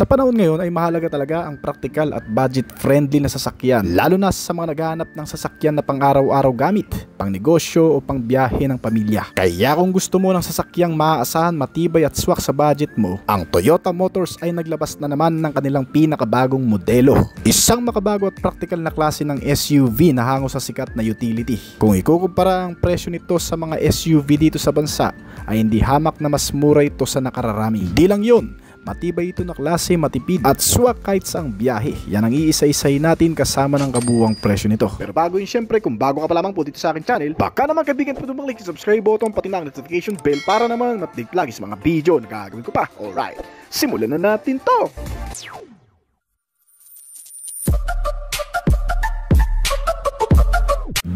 Sa panahon ngayon ay mahalaga talaga ang practical at budget-friendly na sasakyan, lalo na sa mga naghahanap ng sasakyan na pang-araw-araw gamit, pang negosyo o pang biyahe ng pamilya. Kaya kung gusto mo ng sasakyang maaasahan, matibay at swak sa budget mo, ang Toyota Motors ay naglabas na naman ng kanilang pinakabagong modelo. Isang makabago at practical na klase ng SUV na hango sa sikat na utility. Kung ikukumpara ang presyo nito sa mga SUV dito sa bansa, ay hindi hamak na mas mura ito sa nakararami. Di lang yun, matibay ito na klase, matipid at swak kahit sa ang biyahe. Yan ang iisa-isay natin kasama ng kabuuang presyo nito. Pero bago yun, syempre, kung bago ka pa lamang po dito sa aking channel, baka naman kaibigan po tumang click subscribe button pati na ang notification bell para naman update lagi sa mga video na gagawin ko pa. Alright, simulan na natin to!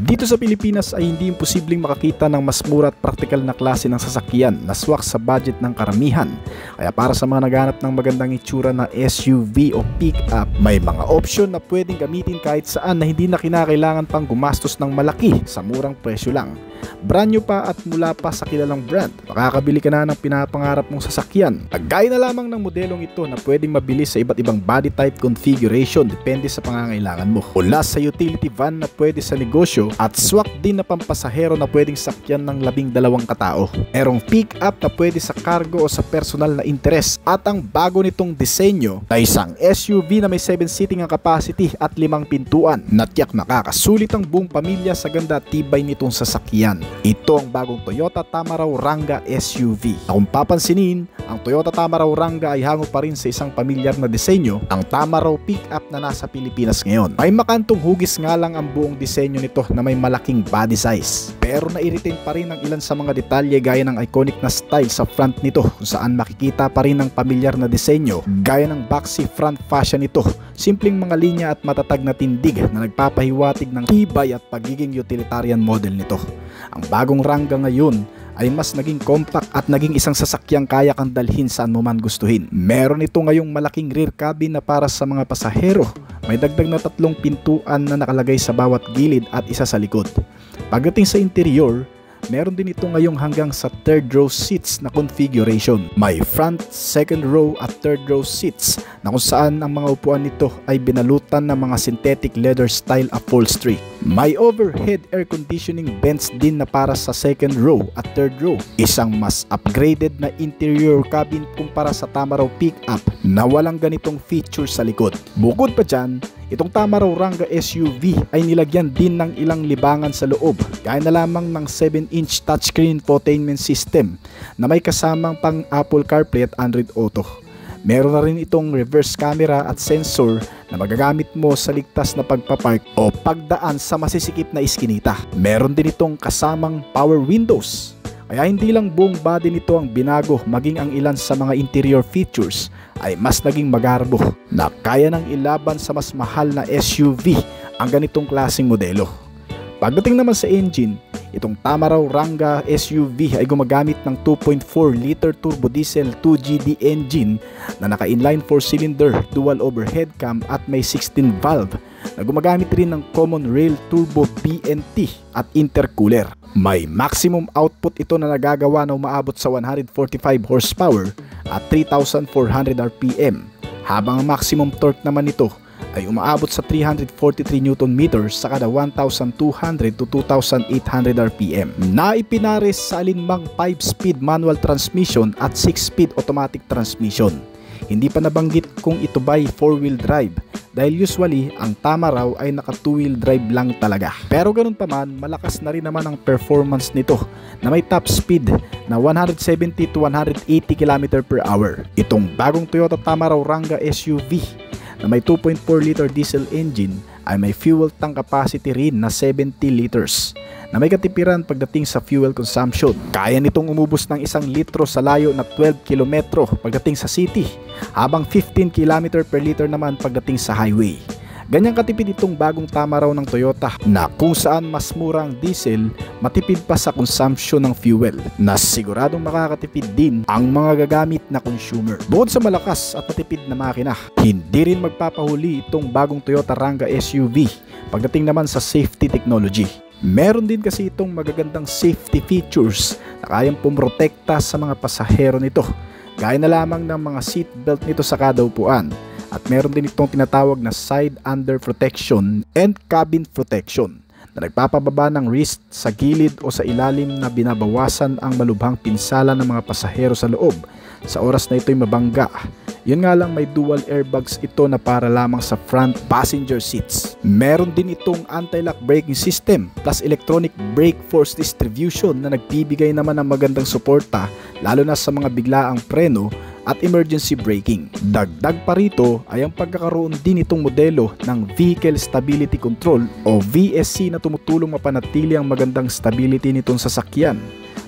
Dito sa Pilipinas ay hindi imposibleng makakita ng mas mura at praktikal na klase ng sasakyan na swak sa budget ng karamihan. Kaya para sa mga naghahanap ng magandang itsura na SUV o pick-up, may mga option na pwedeng gamitin kahit saan na hindi na kinakailangan pang gumastos ng malaki sa murang presyo lang. Brand new pa at mula pa sa kilalang brand, makakabili ka na ng pinapangarap mong sasakyan. Gaya na lamang ng modelong ito na pwedeng mabili sa iba't ibang body type configuration depende sa pangangailangan mo. Mula sa utility van na pwede sa negosyo at swak din na pampasahero na pwedeng sakyan ng 12 katao. Merong pick-up na pwede sa cargo o sa personal na interes. At ang bago nitong disenyo na isang SUV na may 7 seating ang capacity at 5 pintuan na tiyak makakasulit ang buong pamilya sa ganda at tibay nitong sasakyan. Ito ang bagong Toyota Tamaraw Rangga SUV. Kung papansinin, ang Toyota Tamaraw Rangga ay hango pa rin sa isang pamilyar na disenyo, ang Tamaraw pick-up na nasa Pilipinas ngayon. May makantong hugis nga lang ang buong disenyo nito na may malaking body size. Pero nai-retain pa rin ang ilan sa mga detalye gaya ng iconic na style sa front nito kung saan makikita pa rin ang pamilyar na disenyo gaya ng boxy front fascia nito. Simpleng mga linya at matatag na tindig na nagpapahiwatig ng tibay at pagiging utilitarian model nito. Ang bagong Rangga ngayon ay mas naging compact at naging isang sasakyang kaya kang dalhin saan mo man gustuhin. Meron ito ngayong malaking rear cabin na para sa mga pasahero. May dagdag na 3 pintuan na nakalagay sa bawat gilid at isa sa likod. Pagdating sa interior, meron din ito ngayong hanggang sa 3rd row seats na configuration. May front, 2nd row at 3rd row seats na kung saan ang mga upuan nito ay binalutan ng mga synthetic leather style upholstery. May overhead air conditioning vents din na para sa 2nd row at 3rd row. Isang mas upgraded na interior cabin kumpara sa Tamaraw pickup na walang ganitong feature sa likod. Bukod pa dyan, itong Tamaraw Rangga SUV ay nilagyan din ng ilang libangan sa loob, gaya na lamang ng 7-inch touchscreen infotainment system na may kasamang pang Apple CarPlay at Android Auto. Meron na rin itong reverse camera at sensor na magagamit mo sa ligtas na pagpapark o pagdaan sa masisikip na iskinita. Meron din itong kasamang power windows. Kaya hindi lang buong body nito ang binago, maging ang ilan sa mga interior features ay mas naging magarbo na kaya nang ilaban sa mas mahal na SUV ang ganitong klaseng modelo. Pagdating naman sa engine, itong Tamaraw Rangga SUV ay gumagamit ng 2.4 liter turbo diesel 2GD engine na naka-inline 4-cylinder dual overhead cam at may 16 valve na gumagamit rin ng common rail turbo PNT at intercooler. May maximum output ito na nagagawa na umaabot sa 145 horsepower at 3,400 RPM, habang ang maximum torque naman nito ay umaabot sa 343 Nm sa kada 1,200 to 2,800 RPM na ipinares sa alinmang 5-speed manual transmission at 6-speed automatic transmission. Hindi pa nabanggit kung ito ba'y 4-wheel drive dahil usually ang Tamaraw ay naka 2-wheel drive lang talaga. Pero ganun pa man, malakas na rin naman ang performance nito na may top speed na 170 to 180 km per hour. Itong bagong Toyota Tamaraw Rangga SUV na may 2.4 liter diesel engine ay may fuel tank capacity rin na 70 liters na may katipiran pagdating sa fuel consumption. Kaya nitong umubos ng 1 litro sa layo na 12 kilometro pagdating sa city, habang 15 km per liter naman pagdating sa highway. Ganyang katipid itong bagong Tamaraw ng Toyota na kung saan mas mura ang diesel, matipid pa sa consumption ng fuel na siguradong makakatipid din ang mga gagamit na consumer. Bukod sa malakas at matipid na makina, hindi rin magpapahuli itong bagong Toyota Rangga SUV pagdating naman sa safety technology. Meron din kasi itong magagandang safety features na kayang pumrotekta sa mga pasahero nito, gaya na lamang ng mga seatbelt nito sa kada upuan. At meron din itong tinatawag na side under protection and cabin protection na nagpapababa ng wrist sa gilid o sa ilalim na binabawasan ang malubhang pinsala ng mga pasahero sa loob sa oras na ito'y mabangga. Yun nga lang, may dual airbags ito na para lamang sa front passenger seats. Meron din itong anti-lock braking system plus electronic brake force distribution na nagbibigay naman ng magandang suporta lalo na sa mga biglaang preno at emergency braking. Dagdag pa rito ay ang pagkakaroon din itong modelo ng Vehicle Stability Control o VSC na tumutulong mapanatili ang magandang stability nitong sasakyan.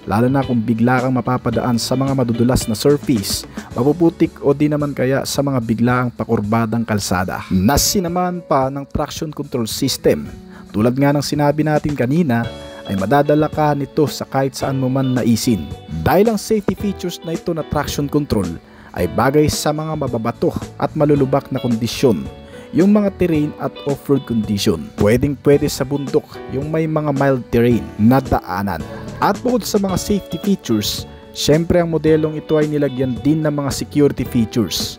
Lalo na kung bigla kang mapapadaan sa mga madudulas na surface, mapuputik o di naman kaya sa mga biglaang pakurbadang kalsada. Nasinaman pa ng traction control system. Tulad nga ng sinabi natin kanina, ay madadala ka nito sa kahit saan mo man naisin. Dahil ang safety features na ito na traction control ay bagay sa mga mababato at malulubak na kondisyon, yung mga terrain at off-road condition. Pwede sa bundok, yung may mga mild terrain na daanan. At bukod sa mga safety features, syempre ang modelong ito ay nilagyan din ng mga security features.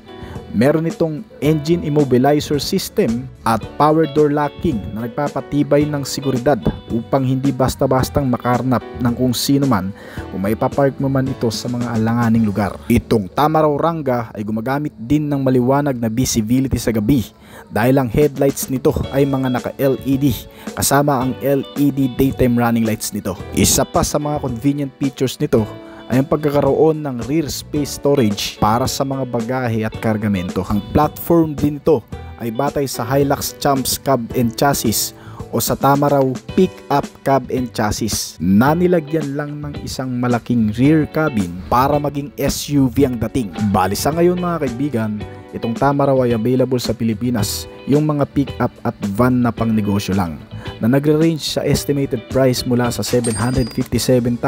Meron itong engine immobilizer system at power door locking na nagpapatibay ng seguridad upang hindi basta-bastang makarnap ng kung sino man kung may papark mo man ito sa mga alanganing lugar. Itong Tamaraw Rangga ay gumagamit din ng maliwanag na visibility sa gabi dahil ang headlights nito ay mga naka-LED kasama ang LED daytime running lights nito. Isa pa sa mga convenient features nito ay ang pagkakaroon ng rear space storage para sa mga bagahe at kargamento. Ang platform din nito ay batay sa Hilux Champs Cab and Chassis o sa Tamaraw Pick-up Cab and Chassis na nilagyan lang ng isang malaking rear cabin para maging SUV ang dating. Bali sa ngayon mga kaibigan, itong Tamaraw ay available sa Pilipinas, yung mga pick-up at van na pang negosyo lang, na nagre-range sa estimated price mula sa 757,000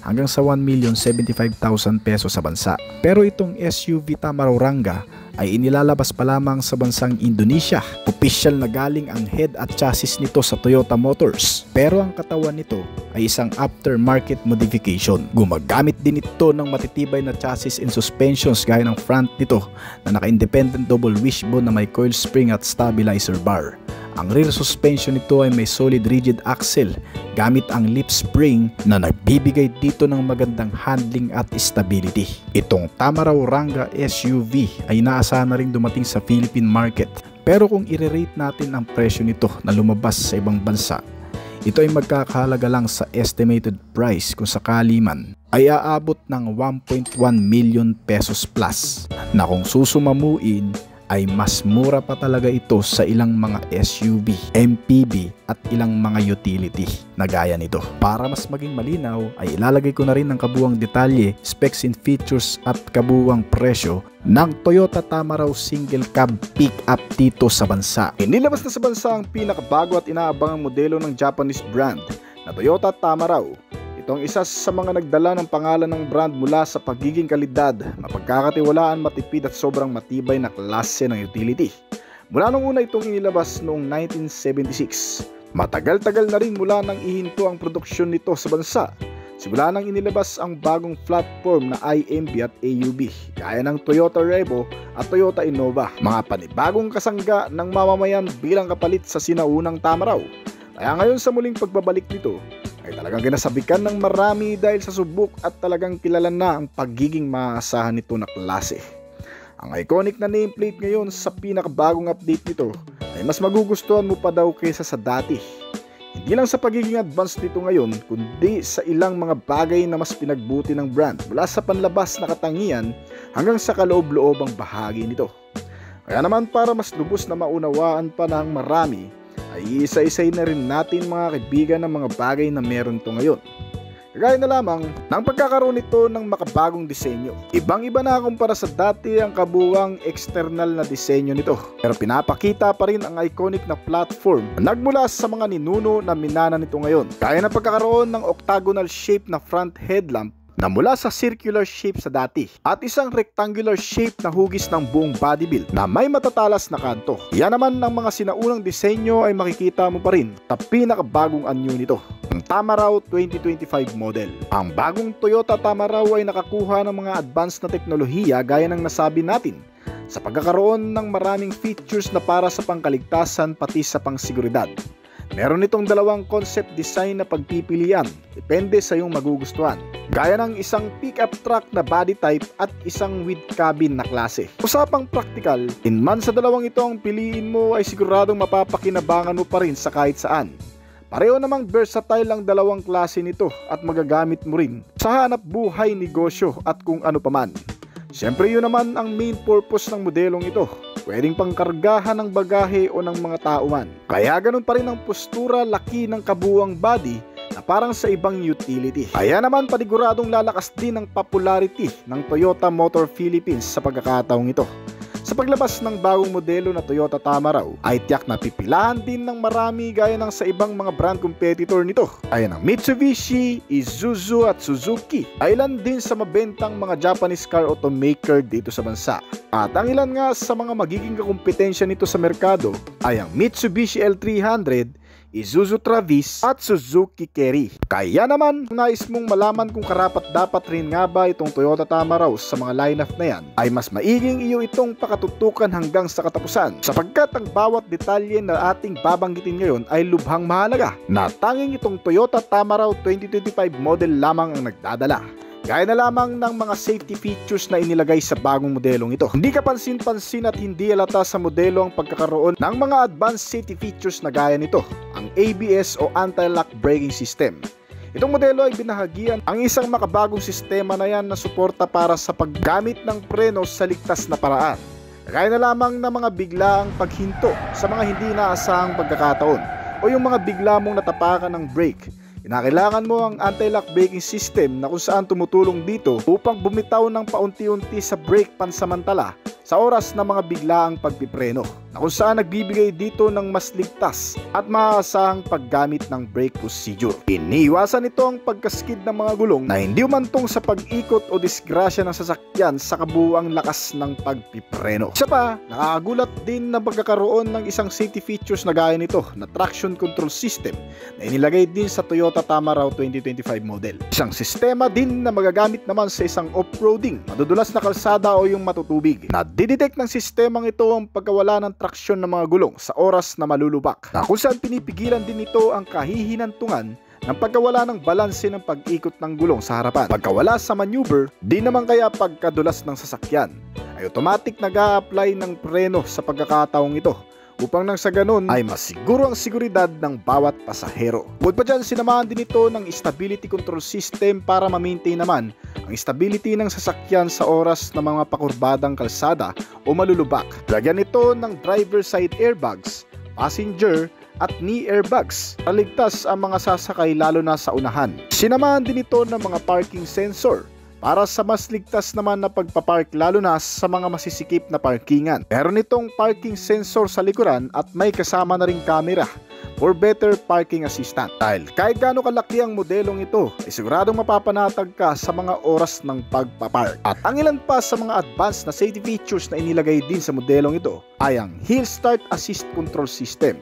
hanggang sa 1,075,000 pesos sa bansa. Pero itong SUV Tamaraw Rangga ay inilalabas pa lamang sa bansang Indonesia. Official na galing ang head at chassis nito sa Toyota Motors. Pero ang katawan nito ay isang aftermarket modification. Gumagamit din ito ng matitibay na chassis and suspensions gaya ng front nito na naka-independent double wishbone na may coil spring at stabilizer bar. Ang rear suspension nito ay may solid rigid axle gamit ang lip spring na nagbibigay dito ng magandang handling at stability. Itong Tamaraw Rangga SUV ay inaasahan na rin dumating sa Philippine market. Pero kung i-rate natin ang presyo nito na lumabas sa ibang bansa, ito ay magkakahalaga lang sa estimated price kung sakali man ay aabot ng 1.1 million pesos plus na kung susumamuin ay mas mura pa talaga ito sa ilang mga SUV, MPV at ilang mga utility na gaya nito. Para mas maging malinaw ay ilalagay ko na rin ang kabuwang detalye, specs and features at kabuwang presyo ng Toyota Tamaraw Single Cab Pick-up dito sa bansa. Inilabas na sa bansa ang pinakabago at inaabangang modelo ng Japanese brand na Toyota Tamaraw. Ito ang isa sa mga nagdala ng pangalan ng brand mula sa pagiging kalidad, mapagkakatiwalaan, matipid at sobrang matibay na klase ng utility. Mula nung una itong inilabas noong 1976. Matagal-tagal na rin mula nang ihinto ang produksyon nito sa bansa. Simula nang inilabas ang bagong platform na IMB at AUB, gaya ng Toyota Revo at Toyota Innova, mga panibagong kasangga ng mamamayan bilang kapalit sa sinaunang Tamaraw. Kaya ngayon sa muling pagbabalik nito, ay talagang kinasabikan ng marami dahil sa subok at talagang kilala na ang pagiging maasahan nito na klase. Ang iconic na nameplate ngayon sa pinakabagong update nito ay mas magugustuhan mo pa daw kaysa sa dati. Hindi lang sa pagiging advanced nito ngayon, kundi sa ilang mga bagay na mas pinagbuti ng brand mula sa panlabas na katangian hanggang sa kaloob-loobang bahagi nito. Kaya naman para mas lubos na maunawaan pa ng marami, ay isa-isay na rin natin mga kaibigan ng mga bagay na meron to ngayon. Kagaya na lamang ng pagkakaroon nito ng makabagong disenyo. Ibang-iba na kumpara sa dati ang kabuwang external na disenyo nito. Pero pinapakita pa rin ang iconic na platform na nagmula sa mga ninuno na minana nito ngayon. Kaya na pagkakaroon ng octagonal shape na front headlamp na mula sa circular shape sa dati at isang rectangular shape na hugis ng buong body build na may matatalas na kanto. Yan naman ng mga sinaunang disenyo ay makikita mo pa rin sa pinakabagong anyo nito. Ang Tamaraw 2025 model. Ang bagong Toyota Tamaraw ay nakakuha ng mga advanced na teknolohiya gaya ng nasabi natin sa pagkakaroon ng maraming features na para sa pangkaligtasan pati sa pangsiguridad. Meron itong dalawang concept design na pagpipilian, depende sa iyong magugustuhan. Gaya ng isang pickup truck na body type at isang with cabin na klase. Usapang practical, in man sa dalawang ito ang piliin mo ay siguradong mapapakinabangan mo pa rin sa kahit saan. Pareho namang versatile ang dalawang klase nito at magagamit mo rin sa hanap buhay, negosyo at kung ano paman. Siyempre yun naman ang main purpose ng modelong ito. Pwedeng pangkargahan ng bagahe o ng mga tao man. Kaya ganun pa rin ang postura, laki ng kabuuang body na parang sa ibang utility. Kaya naman paniguradong lalakas din ang popularity ng Toyota Motor Philippines sa pagkakataong ito. Sa paglabas ng bagong modelo na Toyota Tamaraw ay tiyak na pipilahan din ng marami gaya ng sa ibang mga brand competitor nito. Ayan ang Mitsubishi, Isuzu at Suzuki ay ilan din sa mabentang mga Japanese car automaker dito sa bansa. At ang ilan nga sa mga magiging kakumpetensya nito sa merkado ay ang Mitsubishi L300, Isuzu Travis at Suzuki Carry. Kaya naman, kung nais mong malaman kung karapat-dapat rin nga ba itong Toyota Tamaraw sa mga lineup na yan, ay mas maiging iyo itong pakatutukan hanggang sa katapusan, sapagkat ang bawat detalye na ating babanggitin ngayon ay lubhang mahalaga na tanging itong Toyota Tamaraw 2025 model lamang ang nagdadala. Gaya na lamang ng mga safety features na inilagay sa bagong modelong ito. Hindi kapansin-pansin at hindi halata sa modelo ang pagkakaroon ng mga advanced safety features na gaya nito, ang ABS o Anti-Lock Braking System. Itong modelo ay binahagian ang isang makabagong sistema na yan na suporta para sa paggamit ng preno sa ligtas na paraan. Gaya na lamang ng mga biglaang paghinto sa mga hindi inaasahang pagkakataon o yung mga bigla mong natapakan ng brake. Kinakailangan mo ang anti-lock braking system na kung saan tumutulong dito upang bumitaw ng paunti-unti sa brake pansamantala sa oras ng mga biglaang pagpipreno, na kung saan nagbibigay dito ng mas ligtas at maaasahang paggamit ng brake procedure. Iniiwasan nito ang pagkaskid ng mga gulong na hindi umantong sa pag-ikot o disgrasya ng sasakyan sa kabuuang lakas ng pagpipreno. Isa pa, nakakagulat din na pagkakaroon ng isang safety features na gaya nito na traction control system na inilagay din sa Toyota Tamaraw 2025 model. Isang sistema din na magagamit naman sa isang off-roading, madudulas na kalsada o yung matutubig. Didetect ng sistemang ito ang pagkawala ng traksyon ng mga gulong sa oras na malulubak, na kung saan pinipigilan din ito ang kahihinantungan ng pagkawala ng balanse ng pag-ikot ng gulong sa harapan. Pagkawala sa maneuver, di naman kaya pagkadulas ng sasakyan ay automatic nag-a-apply ng preno sa pagkakataong ito upang nang sa ganun ay masiguro ang seguridad ng bawat pasahero. Bukod pa dyan, sinamahan din ito ng stability control system para ma-maintain naman ang stability ng sasakyan sa oras ng mga pakurbadang kalsada o malulubak. Lagyan ito ng driver side airbags, passenger at knee airbags para ligtas ang mga sasakay lalo na sa unahan. Sinamahan din ito ng mga parking sensor para sa mas ligtas naman na pagpapark lalo na sa mga masisikip na parkingan. Meron itong parking sensor sa likuran at may kasama na ring camera for better parking assistant. Dahil kahit gaano kalaki ang modelong ito, ay siguradong mapapanatag ka sa mga oras ng pagpapark. At ang ilan pa sa mga advanced na safety features na inilagay din sa modelong ito ay ang Hill Start Assist Control System.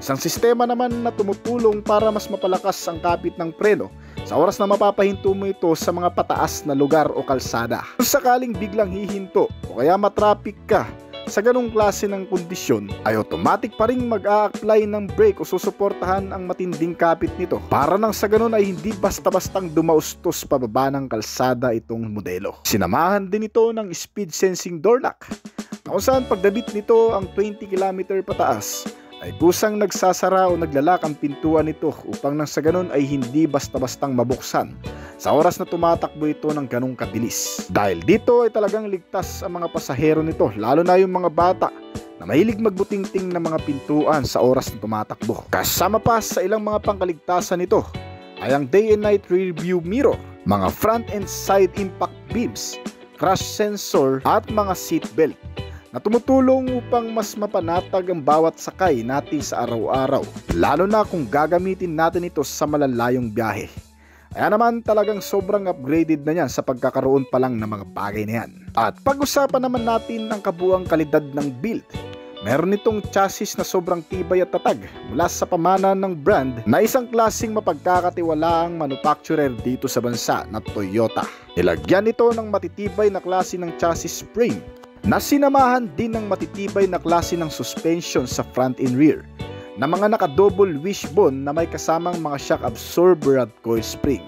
Isang sistema naman na tumutulong para mas mapalakas ang kapit ng preno sa oras na mapapahinto mo ito sa mga pataas na lugar o kalsada. Kung sakaling biglang hihinto o kaya matraffic ka sa ganong klase ng kondisyon, ay automatic pa rin mag-a-apply ng brake o susuportahan ang matinding kapit nito para nang sa ganon ay hindi basta-bastang dumaustos pababa ng kalsada itong modelo. Sinamahan din ito ng speed sensing door lock na kung saan pagdabit nito ang 20 km pataas ay kusang nagsasara o naglalak ang pintuan nito upang nang sa ganun ay hindi basta-bastang mabuksan sa oras na tumatakbo ito ng ganong kabilis. Dahil dito ay talagang ligtas ang mga pasahero nito, lalo na yung mga bata na mahilig magbutingting ng mga pintuan sa oras na tumatakbo. Kasama pa sa ilang mga pangkaligtasan nito ay ang day and night rear view mirror, mga front and side impact beams, crash sensor at mga seat belt na tumutulong upang mas mapanatag ang bawat sakay natin sa araw-araw, lalo na kung gagamitin natin ito sa malalayong biyahe. Kaya naman talagang sobrang upgraded na yan sa pagkakaroon pa lang ng mga bagay na yan. At pag-usapan naman natin ang kabuuang kalidad ng build, Meron itong chassis na sobrang tibay at tatag mula sa pamana ng brand na isang klaseng mapagkakatiwalaang manufacturer dito sa bansa na Toyota. Nilagyan ito ng matitibay na klase ng chassis spring na sinamahan din ng matitibay na klase ng suspension sa front and rear na mga naka-double wishbone na may kasamang mga shock absorber at coil spring.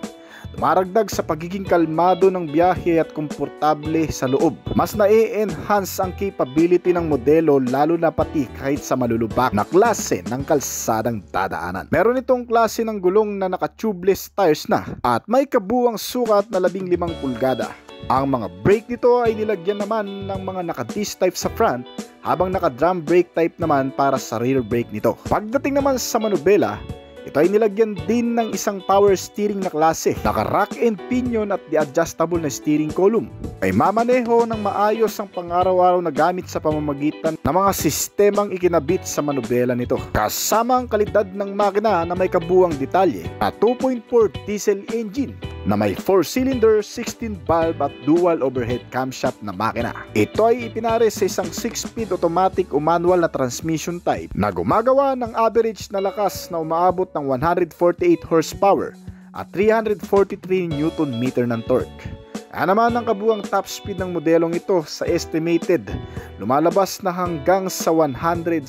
Dumaragdag sa pagiging kalmado ng biyahe at komportable sa loob. Mas na-enhance ang capability ng modelo lalo na pati kahit sa malulubak na klase ng kalsadang dadaanan. Meron itong klase ng gulong na naka-tubeless tires na at may kabuuang sukat na 15 pulgada. Ang mga brake nito ay nilagyan naman ng mga naka-disc type sa front habang naka-drum brake type naman para sa rear brake nito. Pagdating naman sa manubela, ito ay nilagyan din ng isang power steering na klase, naka-rack and pinion at di-adjustable na steering column. Ay mamaneho ng maayos ang pang-araw-araw na gamit sa pamamagitan ng mga sistemang ikinabit sa manubela nito. Kasama ang kalidad ng makina na may kabuuang detalye at 2.4 diesel engine na may 4-cylinder, 16-valve at dual overhead camshaft na makina. Ito ay ipinares sa isang 6-speed automatic o manual na transmission type na gumagawa ng average na lakas na umaabot ng 148 horsepower at 343 Nm ng torque. Ano naman ang kabuuang top speed ng modelong ito sa estimated lumalabas na hanggang sa 170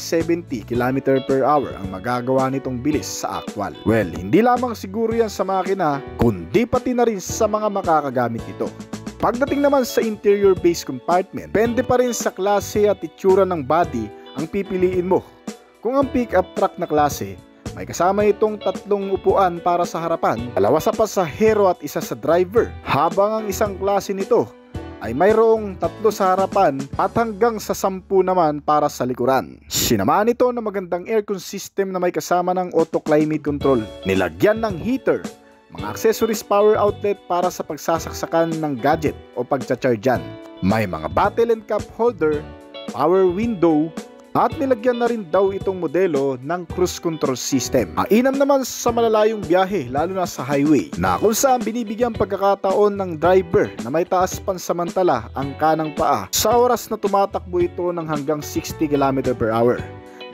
km/h ang magagawa nitong bilis sa actual. Well, hindi lamang siguro yan sa makina kundi pati na rin sa mga makakagamit nito. Pagdating naman sa interior base compartment, depende pa rin sa klase at itsura ng body ang pipiliin mo. Kung ang pickup truck na klase, may kasama itong 3 upuan para sa harapan, 2 sa pasahero at 1 sa driver, habang ang isang klase nito ay mayroong 3 sa harapan at hanggang sa 10 naman para sa likuran. Sinamahan ito ng magandang aircon system na may kasama ng auto climate control, nilagyan ng heater, mga accessories power outlet para sa pagsasaksakan ng gadget o pagcha-chargean. May mga bottle and cup holder, power window, at nilagyan na rin daw itong modelo ng cruise control system. Mainam naman sa malalayong biyahe lalo na sa highway na kung saan binibigyan pagkakataon ng driver na may taas pansamantala ang kanang paa sa oras na tumatakbo ito ng hanggang 60 km/h.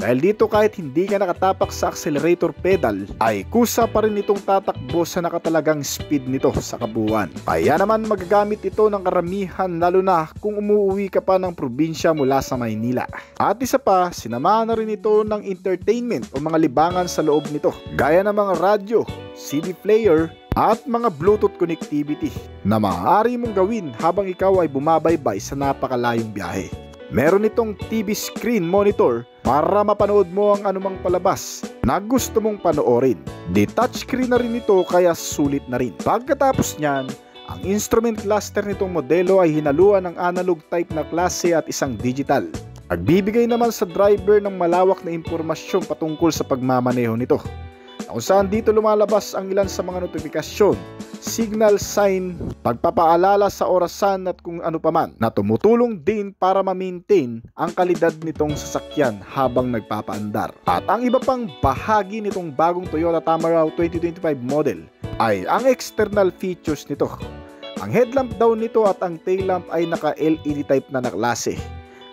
Dahil dito kahit hindi ka nakatapak sa accelerator pedal ay kusa pa rin itong tatakbo sa nakatalagang speed nito sa kabuuan. Kaya naman magagamit ito ng karamihan lalo na kung umuwi ka pa ng probinsya mula sa Maynila. At isa pa, sinamahan na rin ito ng entertainment o mga libangan sa loob nito gaya ng mga radyo, CD player at mga Bluetooth connectivity na maaari mong gawin habang ikaw ay bumabaybay sa napakalayong biyahe. Meron itong TV screen monitor para mapanood mo ang anumang palabas na gusto mong panoorin. Di touchscreen na rin ito kaya sulit na rin. Pagkatapos niyan, ang instrument cluster nitong modelo ay hinaluan ng analog type na klase at isang digital. Nagbibigay naman sa driver ng malawak na impormasyon patungkol sa pagmamaneho nito, kung saan dito lumalabas ang ilan sa mga notifikasyon, signal sign, pagpapaalala sa orasan at kung ano paman na tumutulong din para ma-maintain ang kalidad nitong sasakyan habang nagpapaandar. At ang iba pang bahagi nitong bagong Toyota Tamaraw 2025 model ay ang external features nito. Ang headlamp daw nito at ang tail lamp ay naka-LED type na klase.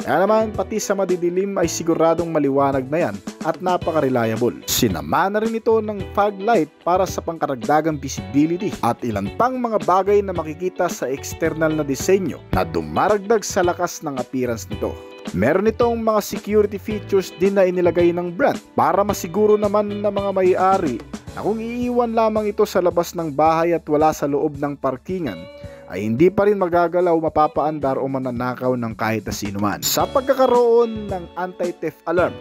Kaya naman pati sa madidilim ay siguradong maliwanag na yan at napaka-reliable. Sinama na rin ito ng fog light para sa pangkaragdagang visibility at ilan pang mga bagay na makikita sa external na disenyo na dumaragdag sa lakas ng appearance nito. Meron itong mga security features din na inilagay ng brand para masiguro naman ng mga may-ari na kung iiwan lamang ito sa labas ng bahay at wala sa loob ng parkingan, ay hindi pa rin magagalaw, mapapaandar o mananakaw ng kahit na sino man. Sa pagkakaroon ng anti-theft alarm,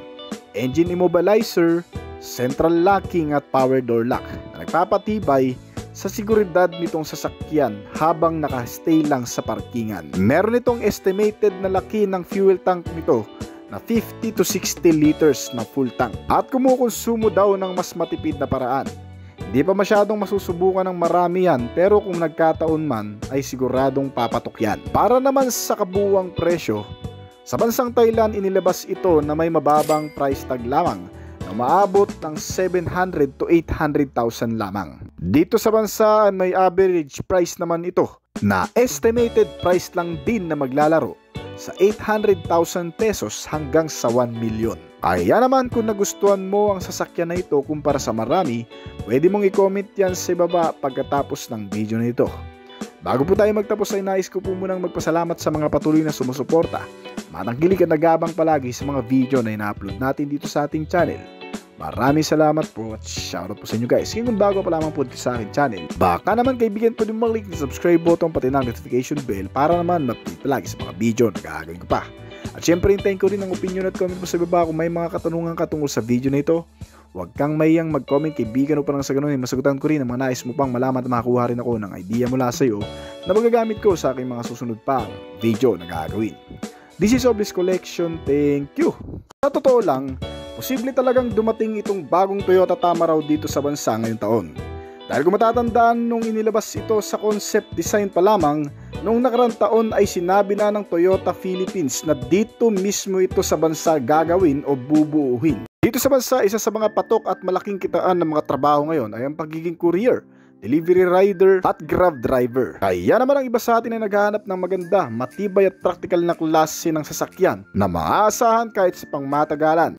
engine immobilizer, central locking at power door lock na nagpapatibay sa seguridad nitong sasakyan habang nakastay lang sa parkingan. Meron itong estimated na laki ng fuel tank nito na 50 to 60 liters na full tank at kumukonsumo daw ng mas matipid na paraan. Hindi pa masyadong masusubukan ng marami yan, pero kung nagkataon man ay siguradong papatok yan. Para naman sa kabuuang presyo, sa bansang Thailand inilabas ito na may mababang price tag lamang na maabot ng 700 to 800,000 lamang. Dito sa bansa may average price naman ito na estimated price lang din na maglalaro sa 800,000 pesos hanggang sa 1 milyon. Kaya naman kung nagustuhan mo ang sasakyan na ito kumpara sa marami, pwede mong i-comment yan sa baba pagkatapos ng video na ito. Bago po tayo magtapos ay nais ko po munang magpasalamat sa mga patuloy na sumusuporta, matangkilik at nagabang palagi sa mga video na ina-upload natin dito sa ating channel. Maraming salamat po at shoutout po sa inyo guys. Kung bago pa lamang po sa aking channel, baka naman kaibigan po din mag-click ng subscribe button pati ng notification bell para naman mag-update palagi sa mga video na gagawin ko pa. At syempre hintayin ko rin ang opinion at comment po sa baba kung may mga katanungan ka tungkol sa video na ito. Huwag kang mayang mag-comment kaibigan o parang sa ganun ay masagutan ko rin ang mga nais mo pang malaman at makakuha rin ako ng idea mula sa iyo na magagamit ko sa aking mga susunod pang video na gagawin. This is Oblis Collection. Thank you! Sa totoo lang, posible talagang dumating itong bagong Toyota Tamaraw dito sa bansa ngayong taon. Dahil kung matatandaan nung inilabas ito sa concept design pa lamang, noong nakarang taon ay sinabi na ng Toyota Philippines na dito mismo ito sa bansa gagawin o bubuuhin. Dito sa bansa, isa sa mga patok at malaking kitaan ng mga trabaho ngayon ay ang pagiging courier, delivery rider at grab driver. Kaya naman ang iba sa atin ay naghahanap ng maganda, matibay at practical na klase ng sasakyan na maaasahan kahit sa pangmatagalan.